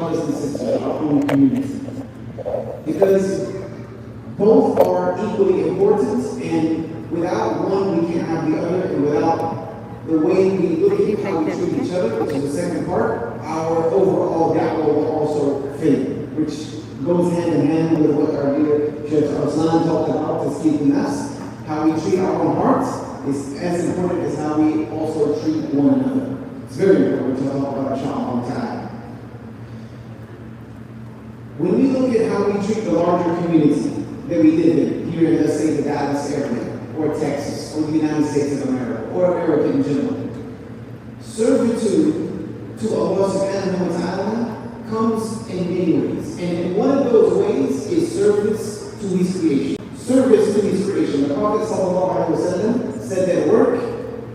brothers and sisters, our own community. Because both are equally important, and without one, we can't have the other, and without the way we look at how we treat each other, which is the second part, our overall da'wah will also fail, which goes hand in hand with what our leader, Sheikh Arslan, talked about, tasdeeq nafs. How we treat our own hearts is as important as how we also treat one another. It's very important to talk about inshallah ta'ala. When we look at how we treat the larger community that we live in, here in, let's say, the Dallas area, or Texas, or the United States of America, or America in general, servitude to Allah subhanahu wa ta'ala comes in many ways. And one of those ways is service to His creation. Service to His creation. The Prophet sallallahu alaihi wasallam said that work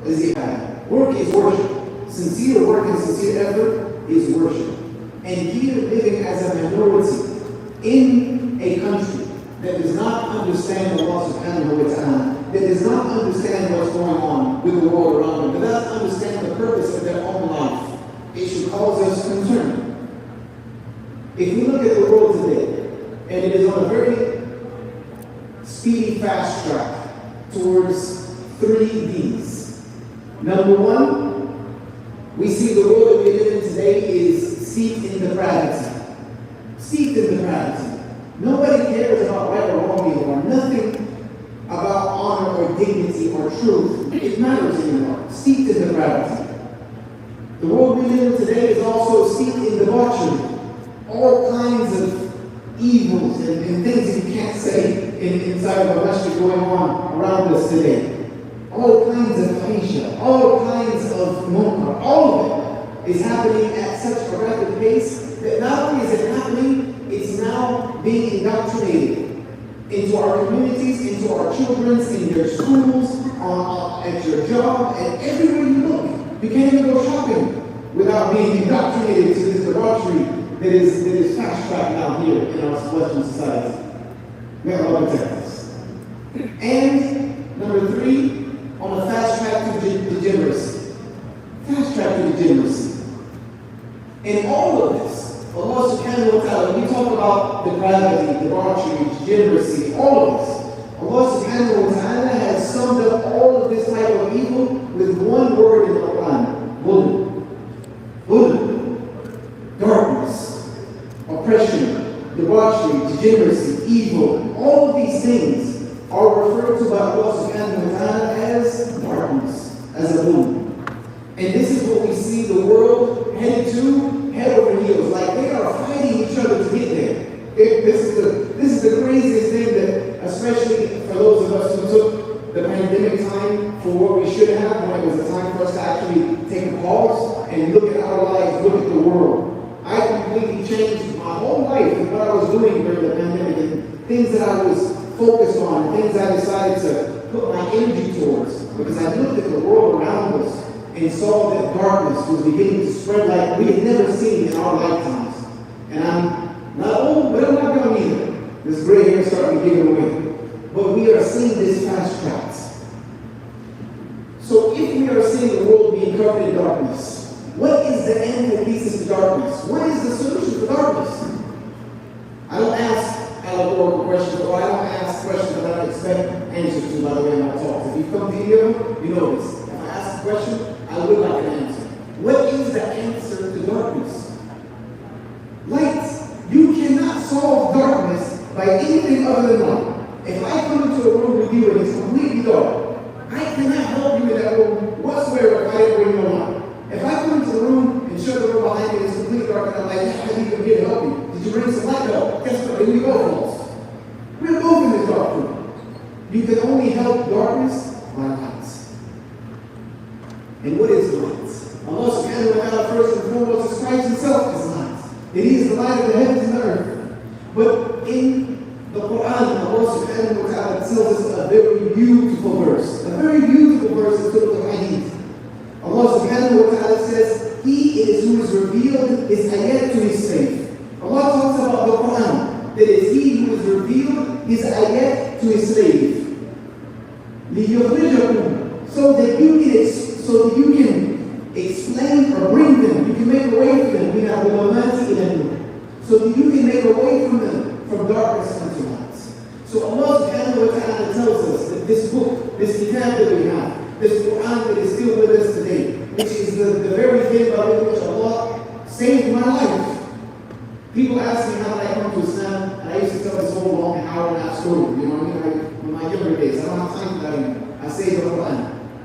is ibadah. Work is worship. Sincere work and sincere effort is worship. And here, living as a minority in a country that does not understand Allah subhanahu wa ta'ala, that does not understand what's going on with the world around them, that does not understand the purpose of their own life, it should cause us concern. If we look at the world today, and it is on a very speedy fast track towards 3Ds. Number one, we see the world that we live in today is steeped in depravity. Steeped in depravity. Nobody cares about right or wrong anymore. Nothing about honor or dignity or truth. It matters anymore. Steeped in depravity. The world we live in today is also steeped in debauchery. All kinds of evils and things that you can't say inside of a masjid going on around us today. All kinds of fahisha, all kinds of munkar, all of it is happening at such a rapid pace that not only is it happening, it's now being indoctrinated into our communities, into our children, in their schools, at your job, and everywhere you look. You can't even go shopping without being indoctrinated to this debauchery that is fast-tracked now here in our Western society. We have a lot of protect. And number three, on a fast track to degeneracy. Fast track to degeneracy. In all of this, Allah subhanahu wa ta'ala, when we talk about depravity, debauchery, degeneracy, all of this, Allah subhanahu wa ta'ala has summed up all of this type of evil with one word in the Quran: Dhulm. Dhulm. Darkness, oppression, debauchery, degeneracy, evil, all of these things are referred to by Allah subhanahu wa ta'ala as darkness, as a boom. And this is what we see the world headed to, head over heels, like they are fighting each other to get there. This is the craziest thing that, especially for those of us who took the pandemic time for what we should have, when it was a time for us to actually take a pause and look at our lives, look at the world. I completely changed my whole life and what I was doing during the pandemic and things that I was focused on, things I decided to put my energy towards, because I looked at the world around us and saw that darkness was beginning to spread like we had never seen in our lifetimes. And I'm not old, but I'm not young either. This gray hair is starting to give away. But we are seeing this fast track. So if we are seeing the world being covered in darkness, what is the end that leads us to darkness? What is the solution for darkness? I don't ask allegorical questions, or I don't ask questions that I don't expect answers to, by the way, in my talks. If you come to here, you know this. If I ask a question, I would like an answer. What is the answer to darkness? Light. You cannot solve darkness by anything other than light. If I come into a room with you and it's completely dark, I cannot help you in that room whatsoever if I didn't bring no light. If I come into the room and shut the door behind me and it's completely dark and I'm like, I need to come here to help you. Did you bring some light? No. Guess what? Here we go, folks. We're both in this dark room. You can only help darkness by light. And what is light? Allah subhanahu wa ta'ala first and foremost describes Himself as light. And He is the light of the heavens and the earth. But in the Quran, Allah subhanahu wa ta'ala tells us a very beautiful verse. A very beautiful verse in Surah Al-Hadid. Allah subhanahu wa ta'ala says, He it is who has revealed His ayat to His slave. Allah talks about the Quran, that it is He who has revealed His ayat to His slave. لِيُخْرِجَكُمْ so that you can explain or bring them, you can make a way for them. We have the so that you can make a way from them, from darkness unto light. So Allah subhanahu wa ta'ala tells us that this book, this kitab that we have, this Quran that is still with us today, which is the very thing by which Allah saved my life. People ask me how did I come to Islam, and I used to tell this whole long hour-and-a-half story, you know what I mean? Like, in my younger days, I don't have time for that anymore. I say the Quran.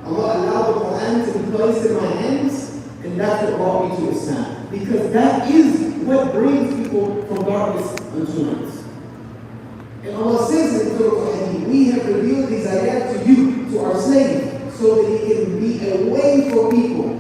Allah allowed the Quran to be placed in my hands, and that's what brought me to Islam. Because that is what brings people from darkness unto light. And Allah says in Surah Al-Hadid, we have revealed these ayat to you, to our slave, so that it can be a way for people,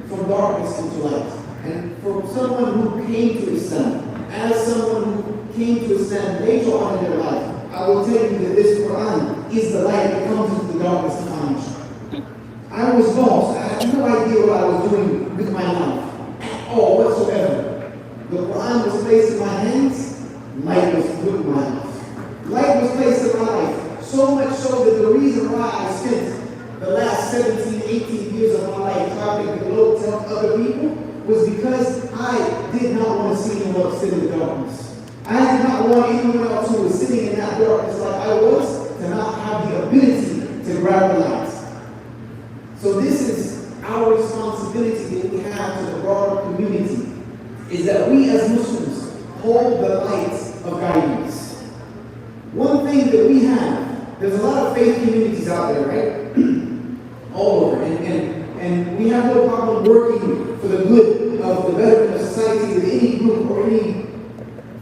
from darkness into light. And for someone who came to Islam, as someone who came to Islam later on in their life, I will tell you that this Quran is the light that comes into the darkness to find. I was lost. I had no idea what I was doing with my life at all whatsoever. The Quran was placed in my hands, light was put in my life. Light was placed in my life, so much so that the reason why I spent the last 17, 18 years of my life traveling the globe telling other people was because I did not want to see anyone else sit in the darkness. I did not want anyone else who was sitting in that darkness like I was to not have the ability to grab the light. So this is our responsibility that we have to the broader community, is that we as Muslims hold the light of guidance. One thing that we have, there's a lot of faith communities out there, right? All over. And we have no problem working for the good of the betterment of society with any group or any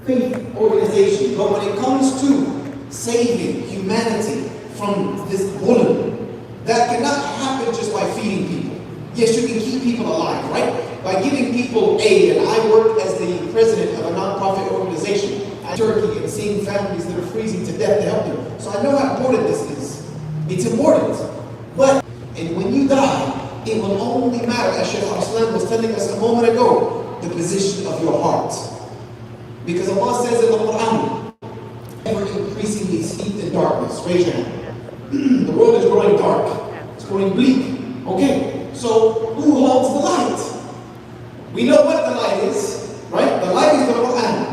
faith organization. But when it comes to saving humanity from this bullying, that cannot happen just by feeding people. Yes, you can keep people alive, right? By giving people aid. And I work as the president of a non-profit organization in Turkey and seeing families that are freezing to death to help them. So I know how important this is. It's important. But, and when you die, it will only matter, as Shaykh Al-Islam was telling us a moment ago, the position of your heart. Because Allah says in the Quran, ever increasingly steeped in darkness. Raise your hand. The world is growing dark. It's growing bleak. Okay, so who holds the light? We know what the light is, right? The light is the Quran.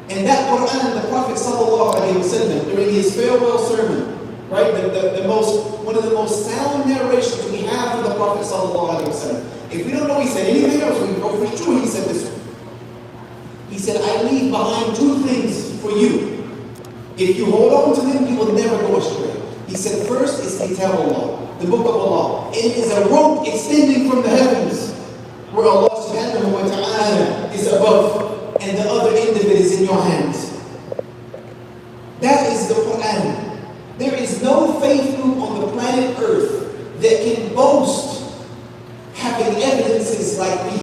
And that Quran, the Prophet ﷺ, during his farewell sermon, right? One of the most sound narrations we have from the Prophet ﷺ. If we don't know he said anything else, we know for sure he said this one. He said, I leave behind two things for you. If you hold on to them, you will never go astray. He said, first is Kitab Allah, the book of Allah. It is a rope extending from the heavens, where Allah subhanahu wa ta'ala is above, and the other end of it is in your hands. That is the Quran. There is no faith group on the planet Earth